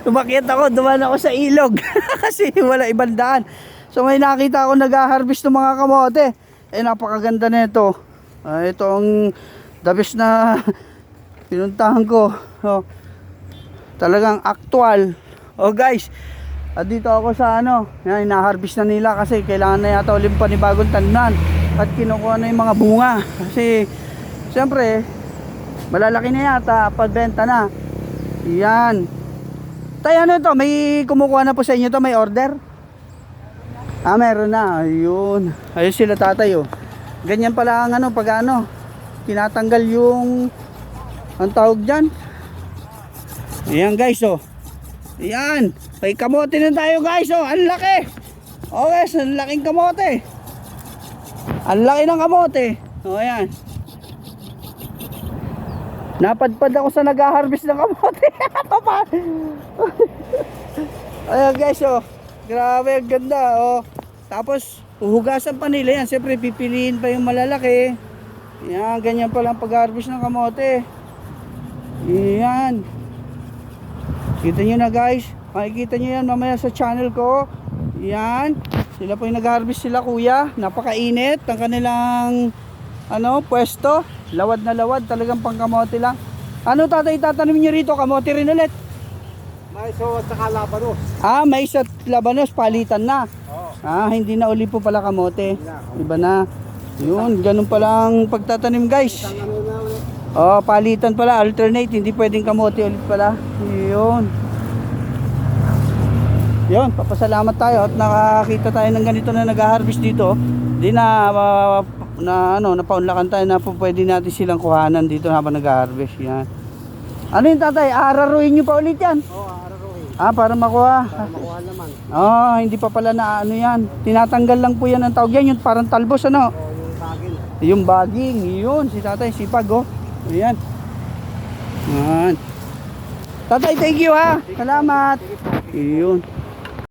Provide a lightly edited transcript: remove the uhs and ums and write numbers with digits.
Umakyat ako, dumaan ako sa ilog. Kasi wala ibang daan. So may nakita ako nag-harvest ng mga kamote. Eh napakaganda na ito. Ito ang the best na pinuntahan ko. Oh, talagang actual. Oh guys, dito ako sa ano, yan, ina-harvest na nila kasi kailangan na yata ulit panibagong tanan. At kinukuha na yung mga bunga. Kasi siyempre malalaki na yata, pagbenta na. Yan. Tayo ano ito, may kumukuha na po sa inyo to, may order? Meron na. Ayun. Ayun sila tatay oh. Ganyan pala ang ano, pag ano, tinatanggal yung ang tawag dyan. Ayan guys oh. Ayan. May kamote na tayo guys oh. Ang laki. Oh guys, ang laking kamote. Ang laki ng kamote. Oh ayan. Napadpad ako sa nag-harvest ng kamote. Ayan guys oh. Grabe, ang ganda oh. Tapos uhugasan pa nila yan. Siyempre pipiliin pa yung malalaki. Yan, ganyan pa lang pag-harvest ng kamote. Yan. Kita nyo na guys. Makikita nyo yan mamaya sa channel ko. Yan. Sila po yung nag-harvest sila kuya. Napakainit ang kanilang ano, pwesto. Lawad na lawad. Talagang pang kamote lang. Ano tatay tatanim nyo rito? Kamote rin ulit? Mais at saka labanos. Mais at labanos, palitan na. Oo. Hindi na uli po pala kamote. Iba na. Yun, ganun pala ang pagtatanim guys. Isang ano na ulit. Palitan pala, alternate, hindi pwedeng kamote ulit pala. Yun. Yun, papasalamat tayo at nakakita tayo ng ganito na nag-harvest dito. Di na napaunlakan tayo na po pwede natin silang kuhanan dito habang nag-harvest. Yan. Ano yung tatay? Araruin nyo pa ulit yan? Oo, araruin. Para makuha. Para makuha naman. Hindi pa pala na ano yan. Tinatanggal lang po yan ang tawag yan. Yung parang talbos ano. Oo, yung bagil. Yung bagging. Yun, si tatay sipag oh. Ayan. Yan. Tatay, thank you ha. Salamat. Yun.